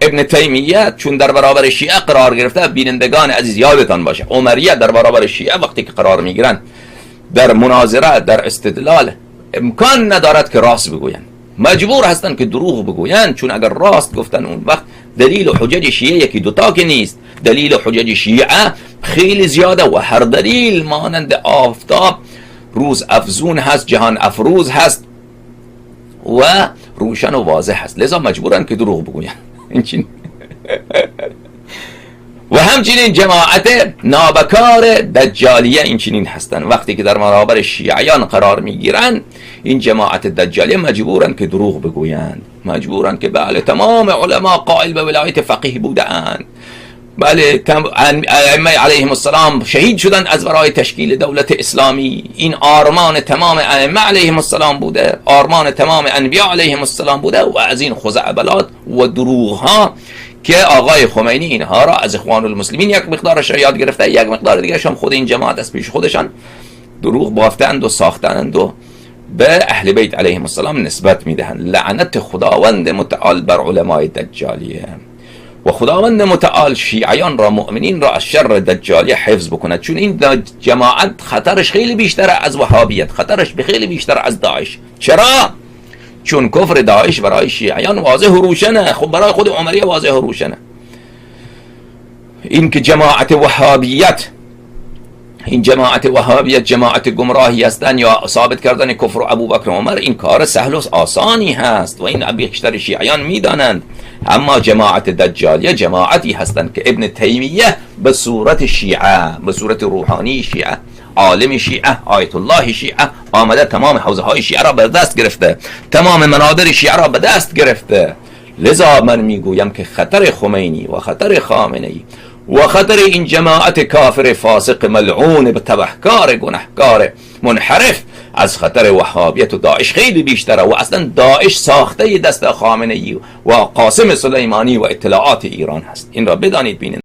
ابن تیمیه چون در برابر شیعه قرار گرفته، بینندگان عزیز یادتان باشه عمریه در برابر شیعه وقتی که قرار میگیرن در مناظره، در استدلال، امکان ندارد که راست بگویند، مجبور هستن که دروغ بگویند، چون اگر راست گفتن اون وقت دلیل و حجج شیعه یکی دوتا که نیست، دلیل و حجج شیعه خیلی زیاده و هر دلیل مانند آفتاب روز افزون هست، جهان افروز هست و روشن و واضح هست، لذا مجبورن که دروغ بگویند. و همچنین جماعت نابکار دجالیه این چنین هستن، وقتی که در برابر شیعیان قرار میگیرن این جماعت دجالیه مجبورن که دروغ بگویند، مجبورن که بله تمام علما قائل به ولایت فقیه بودند، بله ائمه علیهم السلام شهید شدن از برای تشکیل دولت اسلامی، این آرمان تمام ائمه علیهم السلام بوده، آرمان تمام انبیا علیهم السلام بوده، و از این خزعبلات و دروغ ها که آقای خمینی اینها را از اخوان المسلمین یک مقدارش را یاد گرفته، یک مقدار دیگه هم خود این جماعت از پیش خودشان دروغ بافتند و ساختند و به اهل بیت علیهم السلام نسبت میدهند. لعنت خداوند متعال بر علمای دجالیه و خداوند متعال شیعیان را، مؤمنین را از شر دجالیه حفظ بکند، چون این جماعت خطرش خیلی بیشتر از وهابیت، خطرش خیلی بیشتر از داعش. چرا؟ چون کفر داعش برای شیعیان واضح و روشنه، خب برای خود عمریه واضح و روشنه. این که جماعت وهابیت، این جماعت وهابیت جماعت گمراهی هستند یا ثابت کردن کفر و ابوبکر و عمر، این کار سهل و آسانی هست و این بیشتر شیعیان میدانند. اما جماعت دجالیه جماعتی هستند که ابن تیمیه به صورت شیعه، به صورت روحانی شیعه، عالم شیعه، آیت الله شیعه آمده تمام حوزه های شیعه را به دست گرفته، تمام منابر شیعه را به دست گرفته. لذا من میگویم که خطر خمینی و خطر خامنه‌ای و خطر این جماعت کافر فاسق ملعون به تبهکار گناهکار منحرف از خطر وهابیت و داعش خیلی بیشتره و اصلا داعش ساخته دست خامنه‌ای و قاسم سلیمانی و اطلاعات ایران هست. این را بدانید. بینید